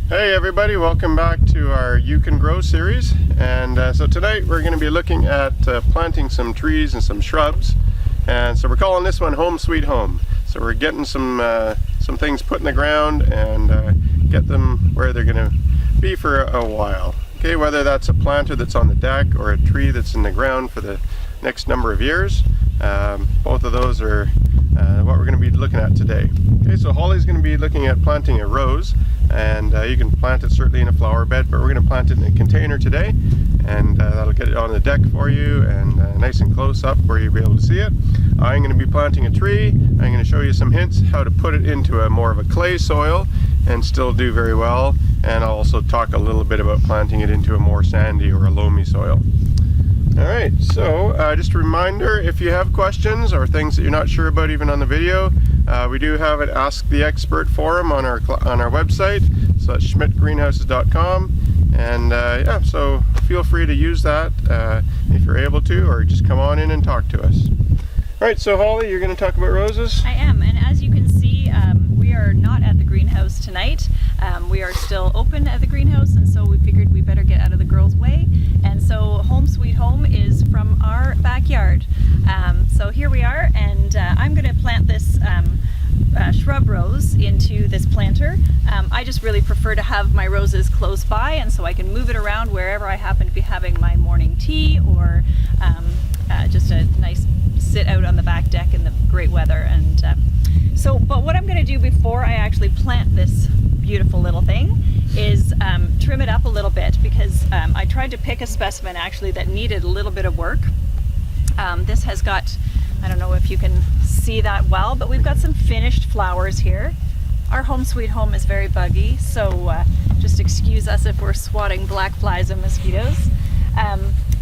Hey everybody, welcome back to our You Can Grow series. And so tonight we're going to be looking at planting some trees and some shrubs. And so we're calling this one Home Sweet Home. So we're getting some things put in the ground and get them where they're going to be for a while. Okay, whether that's a planter that's on the deck or a tree that's in the ground for the next number of years. Both of those are what we're going to be looking at today. Okay, so Holly's going to be looking at planting a rose, and you can plant it certainly in a flower bed, but we're going to plant it in a container today, and that'll get it on the deck for you and nice and close up where you'll be able to see it. I'm going to be planting a tree. I'm going to show you some hints how to put it into a more of a clay soil and still do very well, and I'll also talk a little bit about planting it into a more sandy or a loamy soil. Alright, so just a reminder, if you have questions or things that you're not sure about even on the video, we do have an Ask the Expert forum on our website, so that's schmidtgreenhouses.com, and yeah, so feel free to use that if you're able to, or just come on in and talk to us. Alright, so Holly, you're going to talk about roses? I am, and as you can see, we are not at the greenhouse tonight. We are still open at the greenhouse, and so we figured we better get out of the girls' way. And so Home Sweet Home is from our backyard. So here we are, and I'm going to plant this shrub rose into this planter. I just really prefer to have my roses close by, and so I can move it around wherever I happen to be having my morning tea, or just a nice sit out on the back deck in the great weather. And but what I'm going to do before I actually plant this beautiful little thing is trim it up a little bit, because I tried to pick a specimen actually that needed a little bit of work. This has got, I don't know if you can see that well, but we've got some finished flowers here. Our Home Sweet Home is very buggy, so just excuse us if we're swatting black flies and mosquitoes.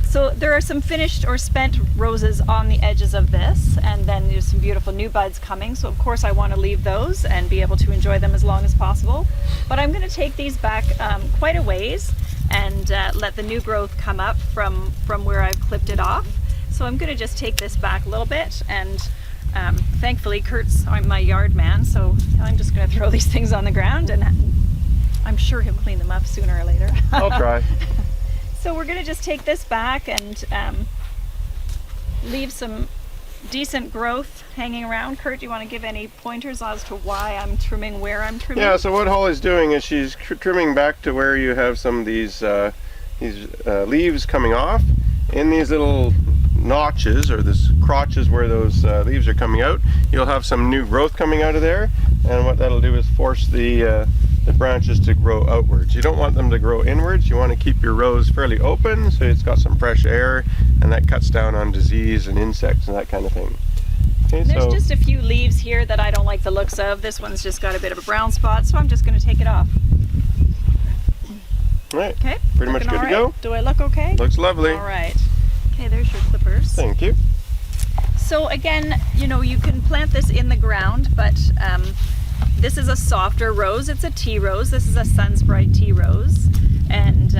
So there are some finished or spent roses on the edges of this, and then there's some beautiful new buds coming, so of course I want to leave those and be able to enjoy them as long as possible. But I'm going to take these back quite a ways and let the new growth come up from where I've clipped it off. So I'm going to just take this back a little bit, and thankfully Kurt's my yard man, so I'm just going to throw these things on the ground, and I'm sure he'll clean them up sooner or later. I'll try. So we're going to just take this back and leave some decent growth hanging around. Kurt, do you want to give any pointers as to why I'm trimming where I'm trimming? Yeah, so what Holly's doing is she's trimming back to where you have some of these leaves coming off in these little notches, or this crotches where those leaves are coming out. You'll have some new growth coming out of there, and what that'll do is force the branches to grow outwards. You don't want them to grow inwards. You want to keep your rose fairly open so it's got some fresh air, and that cuts down on disease and insects and that kind of thing. Okay, there's just a few leaves here that I don't like the looks of. This one's just got a bit of a brown spot, so I'm just going to take it off. Right. Okay. Pretty much good to go. Do I look okay? Looks lovely. All right. Okay, there's your clippers. Thank you. So again, you know, you can plant this in the ground, but this is a softer rose. It's a tea rose. This is a Sunsprite tea rose. And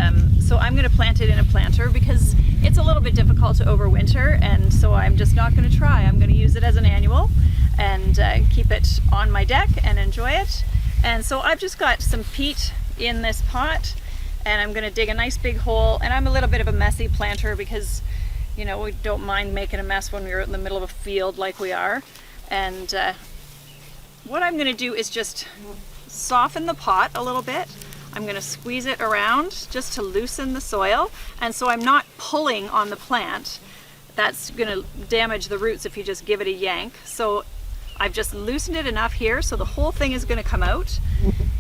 so I'm going to plant it in a planter because it's a little bit difficult to overwinter, and so I'm just not going to try. I'm going to use it as an annual and keep it on my deck and enjoy it. And so I've just got some peat in this pot, and I'm going to dig a nice big hole. And I'm a little bit of a messy planter because, you know, we don't mind making a mess when we're in the middle of a field like we are. And what I'm going to do is just soften the pot a little bit. I'm going to squeeze it around just to loosen the soil, and so I'm not pulling on the plant. That's going to damage the roots if you just give it a yank. So I've just loosened it enough here so the whole thing is going to come out.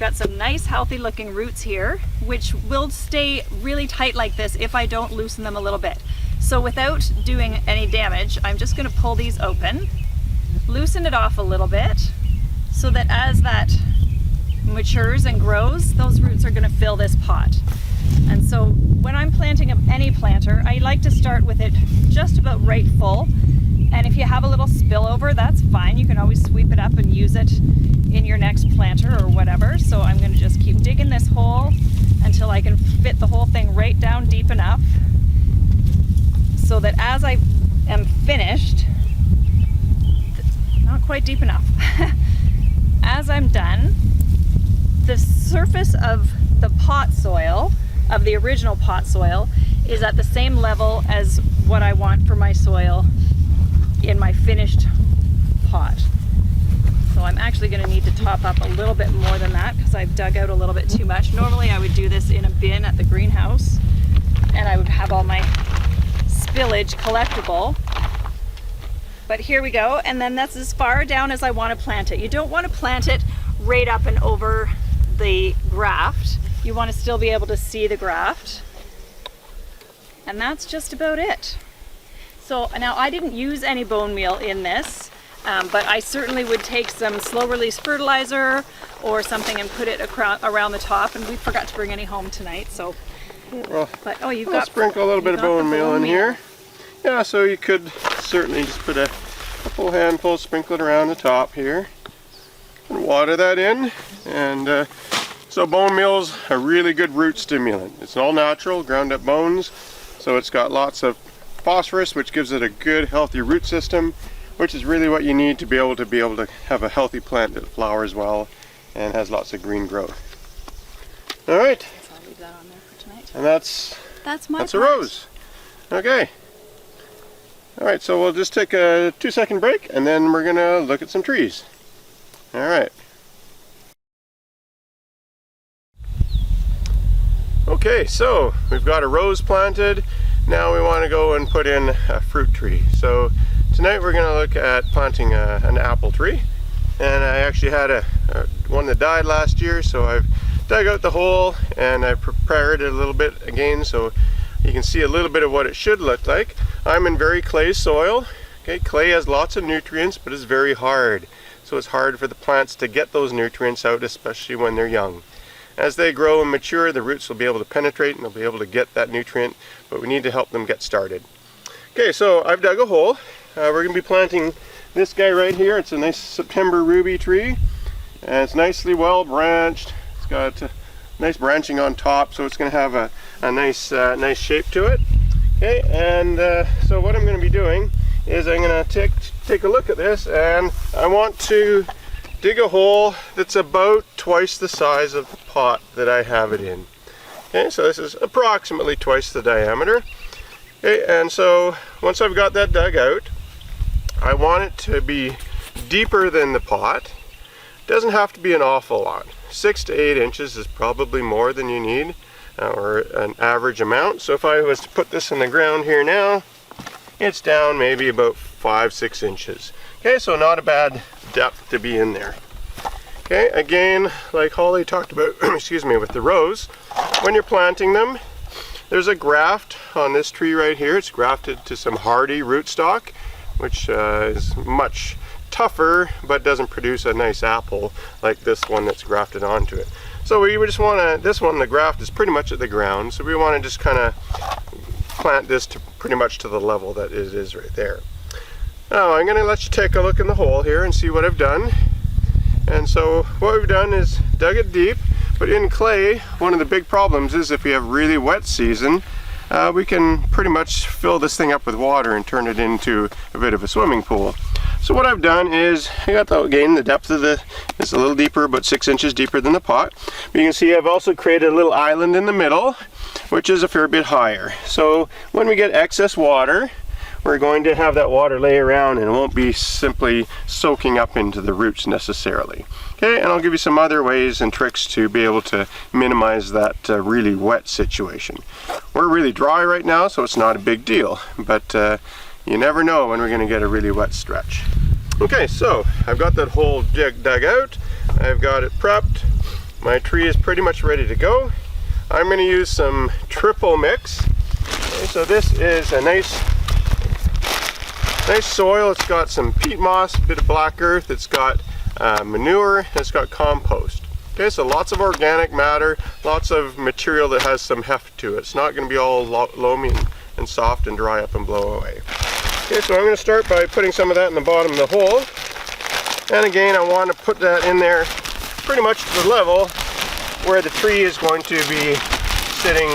Got some nice healthy looking roots here, which will stay really tight like this if I don't loosen them a little bit. So without doing any damage, I'm just going to pull these open, loosen it off a little bit, so that as that matures and grows, those roots are going to fill this pot. And so when I'm planting any planter, I like to start with it just about right full. And if you have a little spillover, that's fine. You can always sweep it up and use it in your next planter or whatever. So I'm going to just keep digging this hole until I can fit the whole thing right down deep enough, so that as I am finished, not quite deep enough, as I'm done, the surface of the pot soil of the original pot soil is at the same level as what I want for my soil in my finished pot. So I'm actually going to need to top up a little bit more than that because I've dug out a little bit too much. Normally I would do this in a bin at the greenhouse and I would have all my spillage collectible. But here we go, and then that's as far down as I want to plant it. You don't want to plant it right up and over the graft. You want to still be able to see the graft. And that's just about it. So now I didn't use any bone meal in this, but I certainly would take some slow release fertilizer or something and put it around the top, and we forgot to bring any home tonight, so. Well, but oh, you've I'll got sprinkle a little bit of bone meal in meal. here. Yeah, so you could certainly just put a couple handfuls, sprinkle it around the top here, and water that in. And so bone meal's a really good root stimulant. It's all natural, ground up bones, so it's got lots of phosphorus, which gives it a good, healthy root system, which is really what you need to be able to have a healthy plant that flowers well and has lots of green growth. All right. So I'll leave that on there for tonight. And that's my a rose. Okay. All right, so we'll just take a 2-second break and then we're gonna look at some trees. All right. Okay, so we've got a rose planted. Now we want to go and put in a fruit tree. So tonight we're gonna look at planting an apple tree. And I actually had one that died last year, so I've dug out the hole and I prepared it a little bit again so you can see a little bit of what it should look like. I'm in very clay soil. Okay, clay has lots of nutrients, but it's very hard. So it's hard for the plants to get those nutrients out, especially when they're young. As they grow and mature, the roots will be able to penetrate and they'll be able to get that nutrient, but we need to help them get started. Okay, so I've dug a hole. We're going to be planting this guy right here. It's a nice September ruby tree, and it's nicely well branched. It's got nice branching on top, so it's going to have a nice shape to it. Okay, and so what I'm going to be doing is I'm going to take a look at this, and I want to dig a hole that's about twice the size of the pot that I have it in. Okay, so this is approximately twice the diameter. Okay, and so once I've got that dug out, I want it to be deeper than the pot. It doesn't have to be an awful lot. 6 to 8 inches is probably more than you need, or an average amount. So if I was to put this in the ground here now, it's down maybe about 5-6 inches. Okay, so not a bad depth to be in there. Okay, again, like Holly talked about, excuse me, with the rose, when you're planting them, there's a graft on this tree right here. It's grafted to some hardy rootstock, which is much tougher but doesn't produce a nice apple like this one that's grafted onto it. So we just want to, this one, the graft is pretty much at the ground, so we want to just kind of plant this to pretty much to the level that it is right there. Now I'm going to let you take a look in the hole here and see what I've done. And so what we've done is dug it deep, but in clay, one of the big problems is if we have really wet season, we can pretty much fill this thing up with water and turn it into a bit of a swimming pool. So what I've done is, I got the depth of it's a little deeper, about 6 inches deeper than the pot. But you can see I've also created a little island in the middle, which is a fair bit higher. So when we get excess water, we're going to have that water lay around and it won't be simply soaking up into the roots necessarily. Okay, and I'll give you some other ways and tricks to be able to minimize that really wet situation. We're really dry right now, so it's not a big deal, but you never know when we're going to get a really wet stretch. Okay, so I've got that hole dug out, I've got it prepped, my tree is pretty much ready to go. I'm going to use some triple mix. Okay, so this is a nice soil. It's got some peat moss, a bit of black earth, it's got manure, and it's got compost. Okay, so lots of organic matter, lots of material that has some heft to it. It's not going to be all loamy and soft and dry up and blow away. Okay, so I'm going to start by putting some of that in the bottom of the hole. And again, I want to put that in there pretty much to the level where the tree is going to be sitting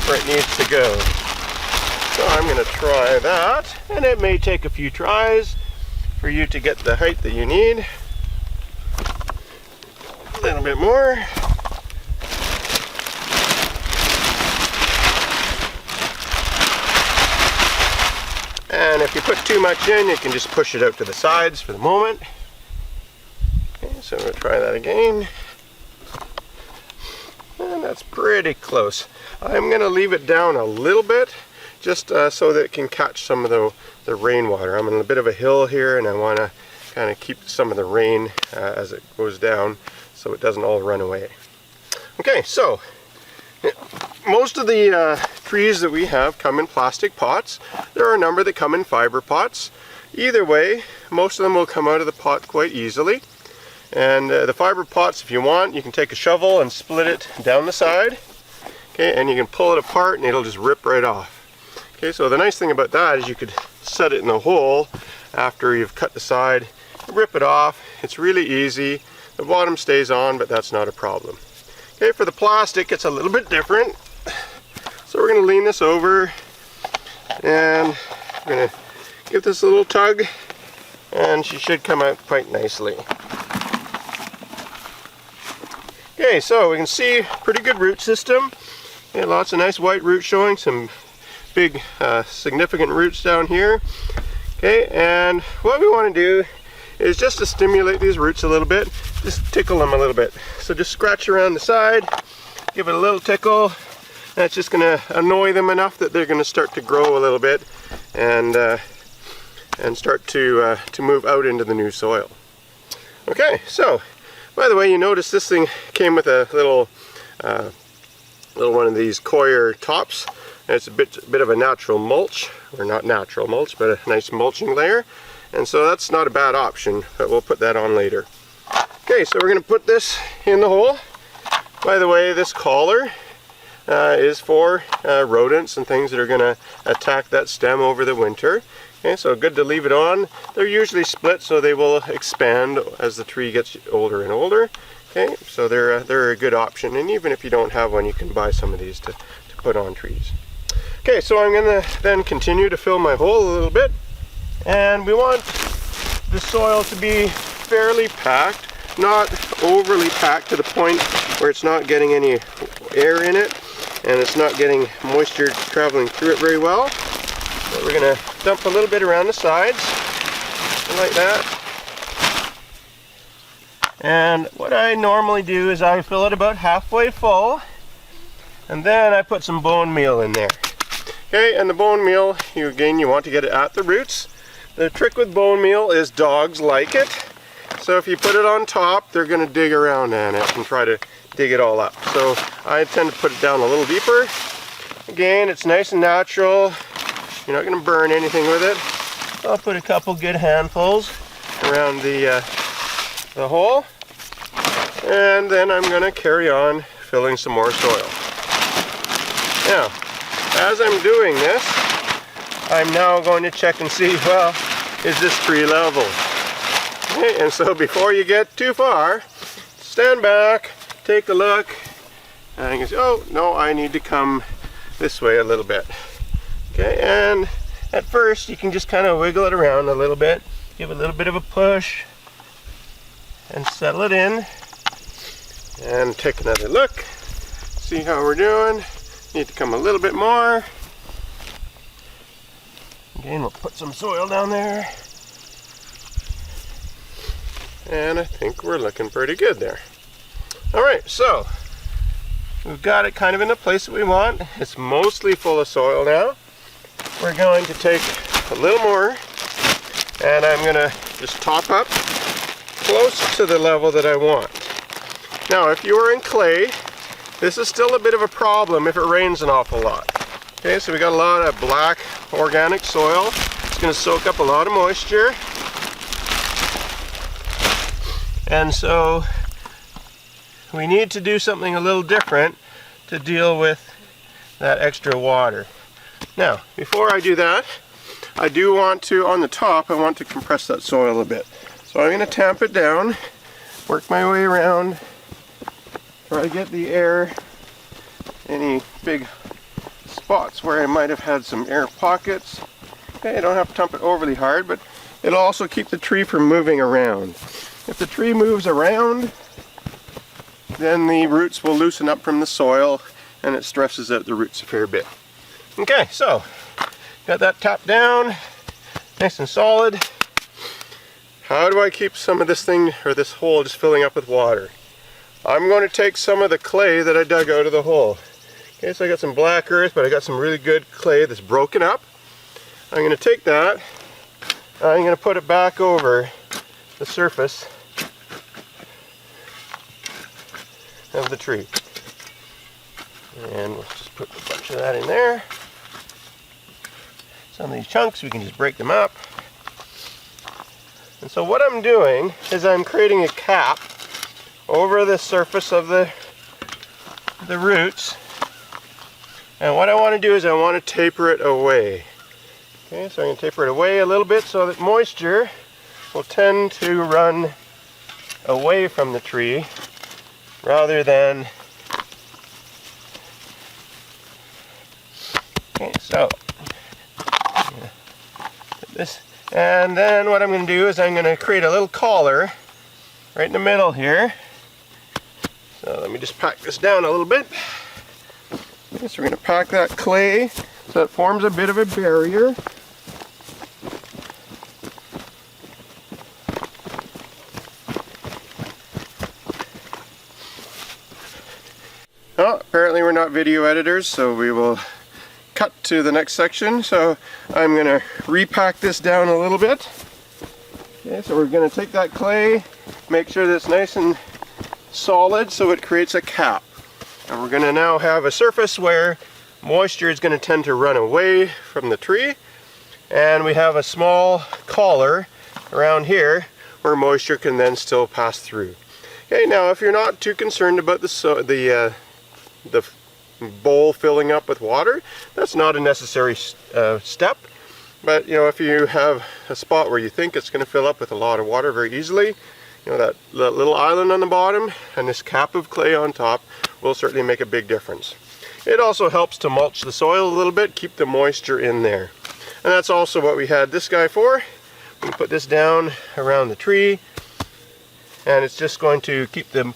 where it needs to go. So I'm going to try that, and it may take a few tries for you to get the height that you need. A little bit more. And if you put too much in, you can just push it out to the sides for the moment. Okay, so we'll try that again. And that's pretty close. I'm going to leave it down a little bit, just so that it can catch some of the rainwater. I'm on a bit of a hill here, and I want to kind of keep some of the rain as it goes down so it doesn't all run away. Okay, so most of the trees that we have come in plastic pots. There are a number that come in fiber pots. Either way, most of them will come out of the pot quite easily. And the fiber pots, if you want, you can take a shovel and split it down the side. Okay, and you can pull it apart and it'll just rip right off. Okay, so the nice thing about that is you could set it in the hole after you've cut the side, rip it off. It's really easy. The bottom stays on, but that's not a problem. Okay, for the plastic, it's a little bit different. So we're going to lean this over and we're going to give this a little tug, and she should come out quite nicely. Okay, so we can see pretty good root system. Yeah, lots of nice white roots showing, some big significant roots down here. Okay, and what we want to do is just to stimulate these roots a little bit, just tickle them a little bit. So just scratch around the side, give it a little tickle. That's just going to annoy them enough that they're going to start to grow a little bit and start to move out into the new soil. Okay, so by the way, you notice this thing came with a little one of these coir tops. And it's a bit of a natural mulch, or not natural mulch, but a nice mulching layer. And so that's not a bad option, but we'll put that on later. Okay, so we're going to put this in the hole. By the way, this collar is for rodents and things that are going to attack that stem over the winter. Okay, so good to leave it on. They're usually split, so they will expand as the tree gets older and older. Okay, so they're a good option, and even if you don't have one, you can buy some of these to put on trees. Okay, so I'm going to then continue to fill my hole a little bit, and we want the soil to be fairly packed, not overly packed to the point where it's not getting any air in it and it's not getting moisture traveling through it very well. So we're going to dump a little bit around the sides, like that. And what I normally do is I fill it about halfway full, and then I put some bone meal in there. Okay, and the bone meal, you want to get it at the roots. The trick with bone meal is dogs like it. So if you put it on top, they're going to dig around in it and try to dig it all up. So I tend to put it down a little deeper. Again, it's nice and natural. You're not going to burn anything with it. I'll put a couple good handfuls around the hole. And then I'm going to carry on filling some more soil. Now, as I'm doing this, I'm now going to check and see, well, is this tree level? Okay, and so before you get too far, stand back, take a look, and you can say, oh, no, I need to come this way a little bit. Okay, and at first you can just kind of wiggle it around a little bit, give it a little bit of a push, and settle it in, and take another look, see how we're doing. Need to come a little bit more. Again, we'll put some soil down there. And I think we're looking pretty good there. Alright, so we've got it kind of in the place that we want. It's mostly full of soil now. We're going to take a little more, and I'm going to just top up close to the level that I want. Now, if you are in clay, this is still a bit of a problem if it rains an awful lot. Okay, so we got a lot of black organic soil. It's going to soak up a lot of moisture. And so we need to do something a little different to deal with that extra water. Now, before I do that, I do want to, on the top, I want to compress that soil a bit. So I'm going to tamp it down, work my way around, try to get the air, any big spots where I might have had some air pockets. Okay, I don't have to dump it overly hard, but it'll also keep the tree from moving around. If the tree moves around, then the roots will loosen up from the soil and it stresses out the roots a fair bit. Okay, so got that tapped down. nice and solid. How do I keep some of this thing, or this hole, just filling up with water? I'm going to take some of the clay that I dug out of the hole. Okay, so I got some black earth, but I got some really good clay that's broken up. I'm going to take that, I'm going to put it back over the surface of the tree. And we'll just put a bunch of that in there. Some of these chunks, we can just break them up. And so what I'm doing is I'm creating a cap over the surface of the roots. And what I want to do is I want to taper it away. Okay, so I'm going to taper it away a little bit so that moisture will tend to run away from the tree rather than... Okay, so this, and then what I'm going to do is I'm going to create a little collar right in the middle here. So let me just pack this down a little bit. Okay, so we're going to pack that clay so it forms a bit of a barrier. Well, apparently we're not video editors, so we will cut to the next section. So I'm going to repack this down a little bit. Okay, so we're going to take that clay, make sure that it's nice and solid so it creates a cap. And we're going to now have a surface where moisture is going to tend to run away from the tree. And we have a small collar around here where moisture can then still pass through. Okay, now if you're not too concerned about the bowl filling up with water, that's not a necessary step. But you know, if you have a spot where you think it's going to fill up with a lot of water very easily, you know, that little island on the bottom and this cap of clay on top will certainly make a big difference. It also helps to mulch the soil a little bit, keep the moisture in there. And that's also what we had this guy for. We put this down around the tree, and it's just going to keep the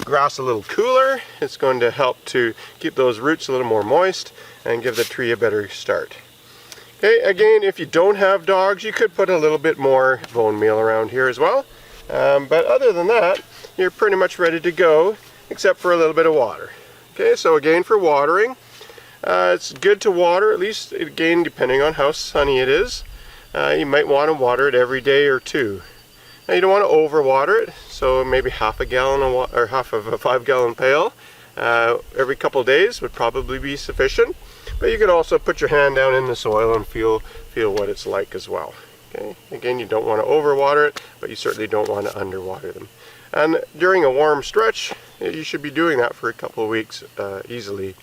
grass a little cooler. It's going to help to keep those roots a little more moist and give the tree a better start. Okay, again, if you don't have dogs, you could put a little bit more bone meal around here as well. But other than that, you're pretty much ready to go, except for a little bit of water. Okay, so again, for watering, it's good to water, at least again, depending on how sunny it is. You might want to water it every day or two. Now you don't want to overwater it, so maybe half a gallon of water, or half of a 5-gallon pail every couple of days would probably be sufficient. But you can also put your hand down in the soil and feel what it's like as well. Okay, again, you don't want to overwater it, but you certainly don't want to underwater them. And during a warm stretch, you should be doing that for a couple of weeks easily,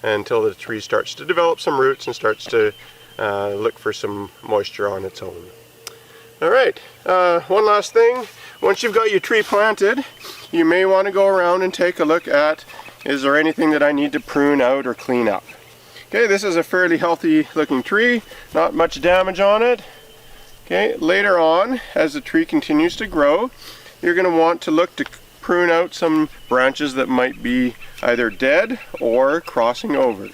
until the tree starts to develop some roots and starts to look for some moisture on its own. Alright, one last thing. Once you've got your tree planted, you may want to go around and take a look at, is there anything that I need to prune out or clean up? Okay, this is a fairly healthy looking tree, not much damage on it. Okay, later on, as the tree continues to grow, you're going to want to look to prune out some branches that might be either dead or crossing over.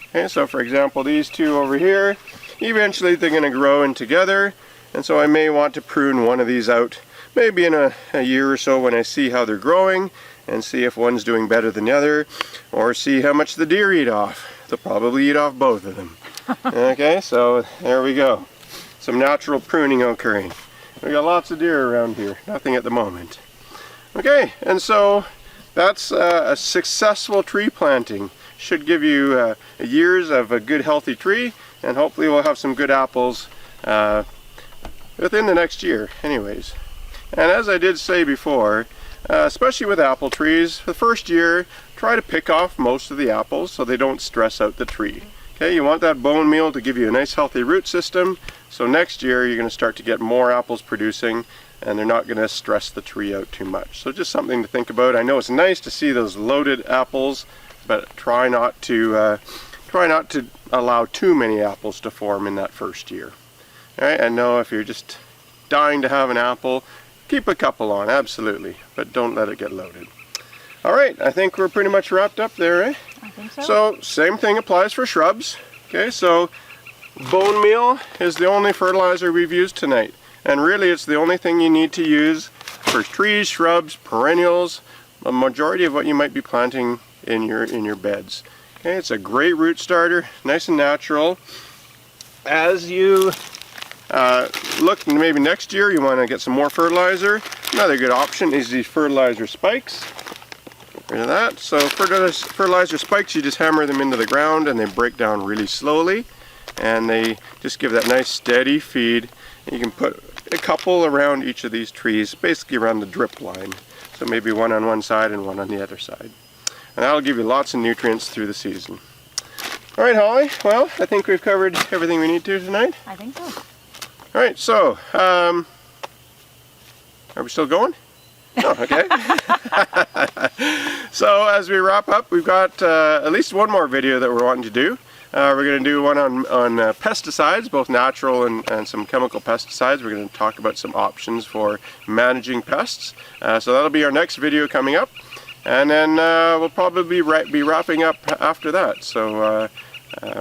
Okay, so for example, these two over here, eventually they're going to grow in together, and so I may want to prune one of these out, maybe in a year or so when I see how they're growing, and see if one's doing better than the other, or see how much the deer eat off. They'll probably eat off both of them. Okay, so there we go. Some natural pruning occurring. We got lots of deer around here, nothing at the moment. Okay, and so that's a successful tree planting. Should give you years of a good healthy tree, and hopefully we'll have some good apples within the next year anyways. And as I did say before, especially with apple trees, the first year try to pick off most of the apples so they don't stress out the tree. Okay, you want that bone meal to give you a nice healthy root system, so next year you're going to start to get more apples producing, and they're not going to stress the tree out too much. So just something to think about. I know it's nice to see those loaded apples, but try not to allow too many apples to form in that first year. All right, I know if you're just dying to have an apple, keep a couple on, absolutely, but don't let it get loaded. All right, I think we're pretty much wrapped up there, eh? I think so. So same thing applies for shrubs. Okay, so Bone meal is the only fertilizer we've used tonight. And really it's the only thing you need to use for trees, shrubs, perennials, a majority of what you might be planting in your beds. Okay, it's a great root starter, nice and natural. As you look maybe next year you want to get some more fertilizer, another good option is these fertilizer spikes. Get rid of that. So fertilizer spikes, you just hammer them into the ground and they break down really slowly and they just give that nice steady feed. And you can put a couple around each of these trees, basically around the drip line. So maybe one on one side and one on the other side. And that'll give you lots of nutrients through the season. All right, Holly, well, I think we've covered everything we need to tonight. I think so. All right, so, are we still going? Oh, okay. So as we wrap up, we've got at least one more video that we're wanting to do. We're going to do one on pesticides, both natural and some chemical pesticides. We're going to talk about some options for managing pests. So that'll be our next video coming up. And then we'll probably be wrapping up after that. So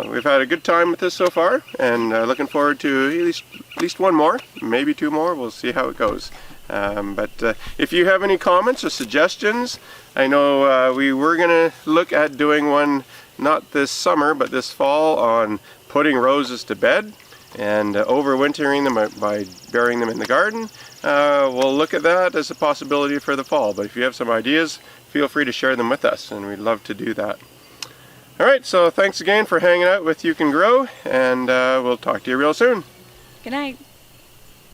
we've had a good time with this so far, and looking forward to at least one more, maybe two more. We'll see how it goes. But if you have any comments or suggestions, I know we were going to look at doing one not this summer but this fall on putting roses to bed and overwintering them by burying them in the garden. We'll look at that as a possibility for the fall, but if you have some ideas, feel free to share them with us and we'd love to do that. Alright, so thanks again for hanging out with You Can Grow, and we'll talk to you real soon. Good night.